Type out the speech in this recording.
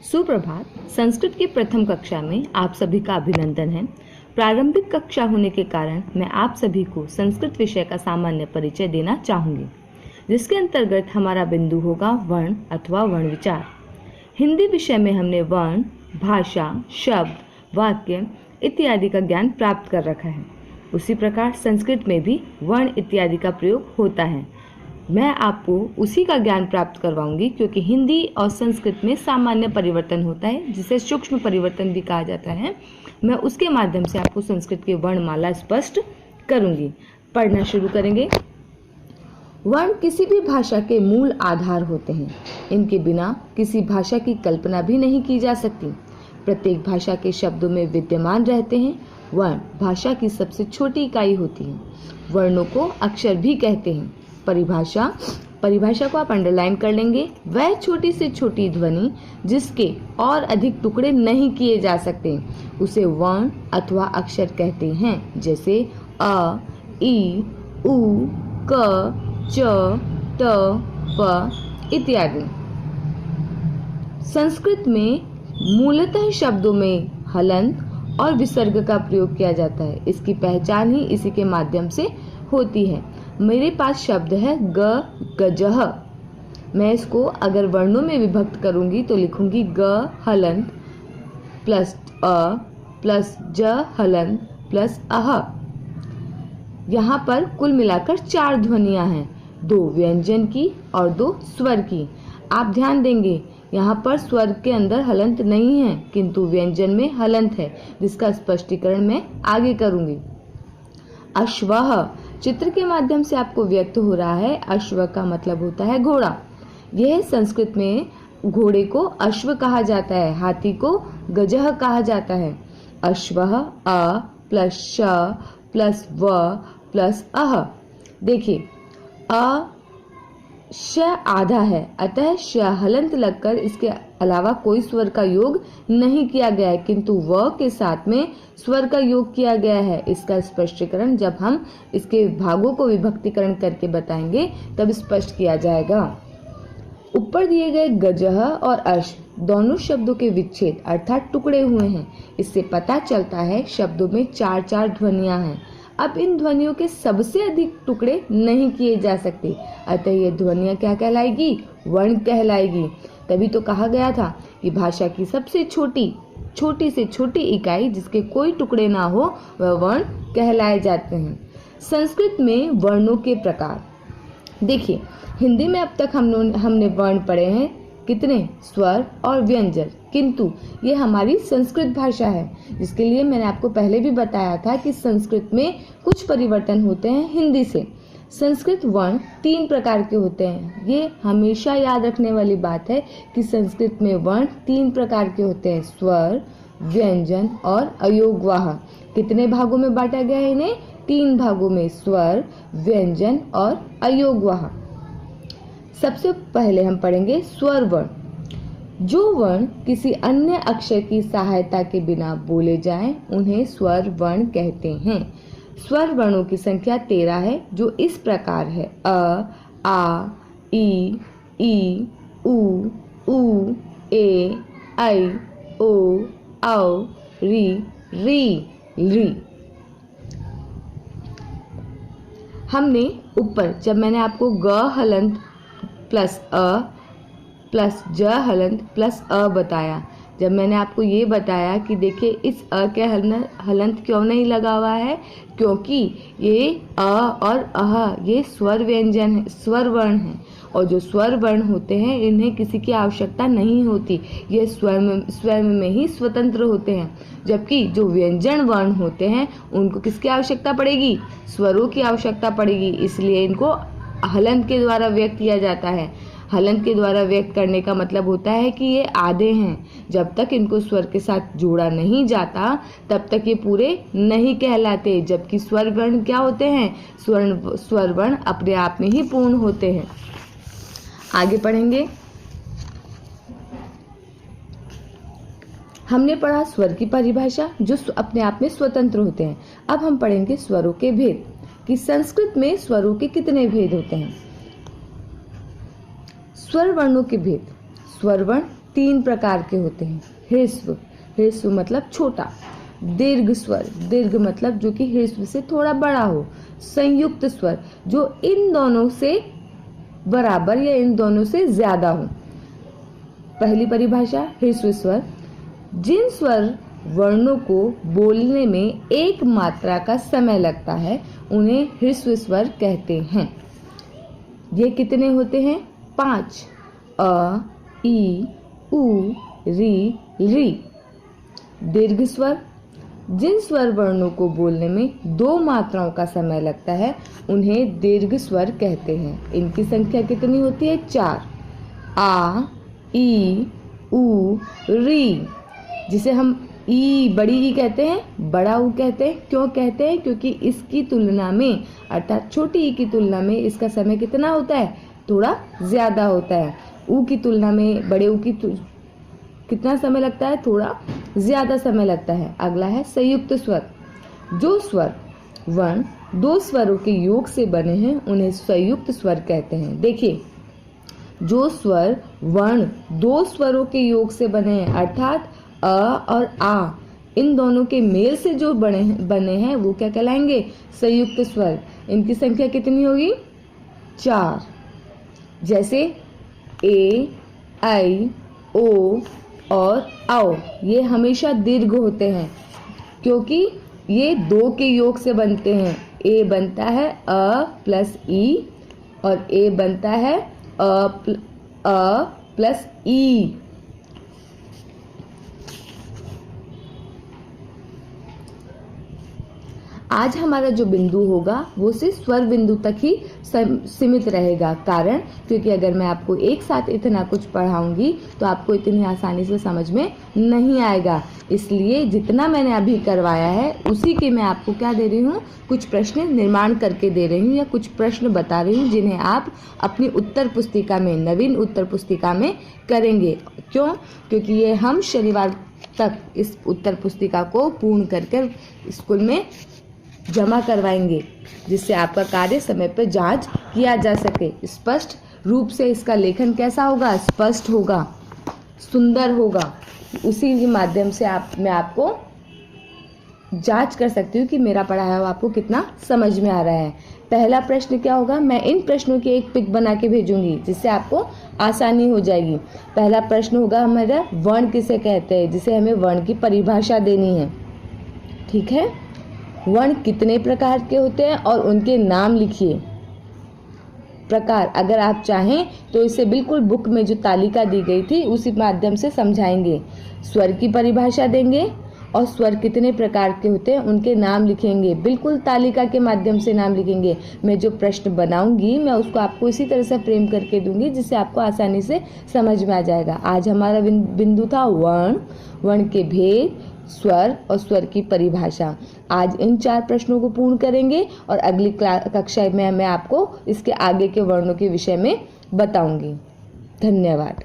सुप्रभात। संस्कृत की प्रथम कक्षा में आप सभी का अभिनंदन है। प्रारंभिक कक्षा होने के कारण मैं आप सभी को संस्कृत विषय का सामान्य परिचय देना चाहूँगी, जिसके अंतर्गत हमारा बिंदु होगा वर्ण अथवा वर्ण विचार। हिंदी विषय में हमने वर्ण, भाषा, शब्द, वाक्य इत्यादि का ज्ञान प्राप्त कर रखा है। उसी प्रकार संस्कृत में भी वर्ण इत्यादि का प्रयोग होता है। मैं आपको उसी का ज्ञान प्राप्त करवाऊंगी, क्योंकि हिंदी और संस्कृत में सामान्य परिवर्तन होता है, जिसे सूक्ष्म परिवर्तन भी कहा जाता है। मैं उसके माध्यम से आपको संस्कृत की वर्णमाला स्पष्ट करूंगी। पढ़ना शुरू करेंगे। वर्ण किसी भी भाषा के मूल आधार होते हैं। इनके बिना किसी भाषा की कल्पना भी नहीं की जा सकती। प्रत्येक भाषा के शब्दों में विद्यमान रहते हैं। वर्ण भाषा की सबसे छोटी इकाई होती है। वर्णों को अक्षर भी कहते हैं। परिभाषा को आप अंडरलाइन कर लेंगे। वह छोटी से छोटी ध्वनि जिसके और अधिक टुकड़े नहीं किए जा सकते, उसे वर्ण अथवा अक्षर कहते हैं। जैसे अ, ई, उ, क, च, ट, प इत्यादि। संस्कृत में मूलतः शब्दों में हलंत और विसर्ग का प्रयोग किया जाता है। इसकी पहचान ही इसी के माध्यम से होती है। मेरे पास शब्द है गजह। मैं इसको अगर वर्णों में विभक्त करूंगी तो लिखूंगी ग हलंत प्लस अ प्लस ज हलंत प्लस अह। यहाँ पर कुल मिलाकर 4 ध्वनियां हैं, 2 व्यंजन की और 2 स्वर की। आप ध्यान देंगे, यहाँ पर स्वर के अंदर हलंत नहीं है, किंतु व्यंजन में हलंत है, जिसका स्पष्टीकरण मैं आगे करूंगी। अश्वः चित्र के माध्यम से आपको व्यक्त हो रहा है। अश्व का मतलब होता है घोड़ा। यह संस्कृत में घोड़े को अश्व कहा जाता है, हाथी को गजह कहा जाता है। अश्वः अ प्लस श प्लस व प्लस अह। देखिए, अ श आधा है, अतः श हलंत लगकर इसके अलावा कोई स्वर का योग नहीं किया गया है, किंतु व के साथ में स्वर का योग किया गया है। इसका स्पष्टीकरण जब हम इसके भागों को विभक्तिकरण करके बताएंगे तब स्पष्ट किया जाएगा। ऊपर दिए गए गजह और अश दोनों शब्दों के विच्छेद अर्थात टुकड़े हुए हैं। इससे पता चलता है शब्दों में 4 ध्वनियां हैं। अब इन ध्वनियों के सबसे अधिक टुकड़े नहीं किए जा सकते, अतः ये ध्वनियां क्या कहलाएगी? वर्ण कहलाएगी। तभी तो कहा गया था कि भाषा की सबसे छोटी से छोटी इकाई जिसके कोई टुकड़े ना हो वह वर्ण कहलाए जाते हैं। संस्कृत में वर्णों के प्रकार देखिए, हिंदी में अब तक हमने वर्ण पढ़े हैं कितने? स्वर और व्यंजन, किंतु ये हमारी संस्कृत भाषा है, जिसके लिए मैंने आपको पहले भी बताया था कि संस्कृत में कुछ परिवर्तन होते हैं हिंदी से। संस्कृत वर्ण 3 प्रकार के होते हैं। ये हमेशा याद रखने वाली बात है कि संस्कृत में वर्ण 3 प्रकार के होते हैं, स्वर, व्यंजन और अयोगवाह। कितने भागों में बांटा गया है इन्हें? 3 भागों में, स्वर, व्यंजन और अयोगवाह। सबसे पहले हम पढ़ेंगे स्वर वर्ण। जो वर्ण किसी अन्य अक्षर की सहायता के बिना बोले जाएं, उन्हें स्वर वर्ण कहते हैं। स्वर वर्णों की संख्या 13 है, जो इस प्रकार है: अ, आ, ई, उ, ए, ऐ, ओ, औ, री। हमने ऊपर जब मैंने आपको ग हलंत प्लस अ प्लस ज हलंत प्लस अ बताया, जब मैंने आपको ये बताया कि देखिए इस अ के हलंत क्यों नहीं लगा हुआ है, क्योंकि ये अ और अह ये स्वर व्यंजन है, स्वर वर्ण है, और जो स्वर वर्ण होते हैं इन्हें किसी की आवश्यकता नहीं होती, ये स्वयं में ही स्वतंत्र होते हैं। जबकि जो व्यंजन वर्ण होते हैं उनको किसकी आवश्यकता पड़ेगी? स्वरों की आवश्यकता पड़ेगी, इसलिए इनको हलंत के द्वारा व्यक्त किया जाता है। हलंत के द्वारा व्यक्त करने का मतलब होता है कि ये आधे हैं। जब तक इनको स्वर के साथ जोड़ा नहीं जाता तब तक ये पूरे नहीं कहलाते। जबकि स्वर वर्ण क्या होते हैं? स्वर वर्ण अपने आप में ही पूर्ण होते हैं। आगे पढ़ेंगे। हमने पढ़ा स्वर की परिभाषा, जो अपने आप में स्वतंत्र होते हैं। अब हम पढ़ेंगे स्वरों के भेद, कि संस्कृत में स्वरों के कितने भेद होते हैं। स्वर वर्णों के भेद। स्वर वर्ण तीन प्रकार के होते हैं। ह्रस्व, ह्रस्व मतलब छोटा। दीर्घ स्वर, दीर्घ मतलब जो कि ह्रस्व से थोड़ा बड़ा हो। संयुक्त स्वर, जो इन दोनों से बराबर या इन दोनों से ज्यादा हो। पहली परिभाषा, ह्रस्व स्वर, जिन स्वर वर्णों को बोलने में एक मात्रा का समय लगता है उन्हें ह्रस्व स्वर कहते हैं। ये कितने होते हैं? 5। अ, ई, उ, री, री। दीर्घ स्वर, जिन स्वर वर्णों को बोलने में 2 मात्राओं का समय लगता है उन्हें दीर्घ स्वर कहते हैं। इनकी संख्या कितनी होती है? 4। आ, ई, उ, री, जिसे हम ई, बड़ी ई कहते हैं, बड़ा ऊ कहते हैं। क्यों कहते हैं? क्योंकि इसकी तुलना में, अर्थात छोटी ई की तुलना में इसका समय कितना होता है? थोड़ा ज्यादा होता है। ऊ की तुलना में बड़े ऊ की कितना समय लगता है? थोड़ा ज्यादा समय लगता है। अगला है संयुक्त स्वर, जो स्वर वर्ण 2 स्वरों के योग से बने हैं उन्हें संयुक्त स्वर कहते हैं। देखिए, जो स्वर वर्ण 2 स्वरों के योग से बने हैं, अर्थात अ और आ, इन दोनों के मेल से जो बने हैं वो क्या कहलाएंगे? संयुक्त स्वर। इनकी संख्या कितनी होगी? 4। जैसे ए, आई, ओ और आओ, ये हमेशा दीर्घ होते हैं क्योंकि ये 2 के योग से बनते हैं। ए बनता है अ प्लस ई और ए बनता है अ प्लस ई। आज हमारा जो बिंदु होगा वो सिर्फ स्वर बिंदु तक ही सीमित रहेगा। कारण क्योंकि अगर मैं आपको एक साथ इतना कुछ पढ़ाऊंगी तो आपको इतनी आसानी से समझ में नहीं आएगा। इसलिए जितना मैंने अभी करवाया है उसी के मैं आपको क्या दे रही हूँ? कुछ प्रश्न निर्माण करके दे रही हूँ या कुछ प्रश्न बता रही हूँ जिन्हें आप अपनी उत्तर पुस्तिका में, नवीन उत्तर पुस्तिका में करेंगे। क्यों? क्योंकि ये हम शनिवार तक इस उत्तर पुस्तिका को पूर्ण करके स्कूल में जमा करवाएंगे, जिससे आपका कार्य समय पर जांच किया जा सके। स्पष्ट रूप से इसका लेखन कैसा होगा? स्पष्ट होगा, सुंदर होगा। उसी के माध्यम से मैं आपको जांच कर सकती हूँ कि मेरा पढ़ाया हुआ आपको कितना समझ में आ रहा है। पहला प्रश्न क्या होगा? मैं इन प्रश्नों की एक पिक बना के भेजूंगी जिससे आपको आसानी हो जाएगी। पहला प्रश्न होगा हमारा वर्ण किसे कहते हैं, जिसे हमें वर्ण की परिभाषा देनी है। ठीक है, वर्ण कितने प्रकार के होते हैं और उनके नाम लिखिए। प्रकार, अगर आप चाहें तो इसे बिल्कुल बुक में जो तालिका दी गई थी उसी माध्यम से समझाएंगे। स्वर की परिभाषा देंगे और स्वर कितने प्रकार के होते हैं उनके नाम लिखेंगे। बिल्कुल तालिका के माध्यम से नाम लिखेंगे। मैं जो प्रश्न बनाऊंगी मैं उसको आपको इसी तरह से फ्रेम करके दूंगी जिससे आपको आसानी से समझ में आ जाएगा। आज हमारा बिंदु था वर्ण, वर्ण के भेद, स्वर और स्वर की परिभाषा। आज इन 4 प्रश्नों को पूर्ण करेंगे और अगली कक्षा में मैं आपको इसके आगे के वर्णों के विषय में बताऊंगी। धन्यवाद।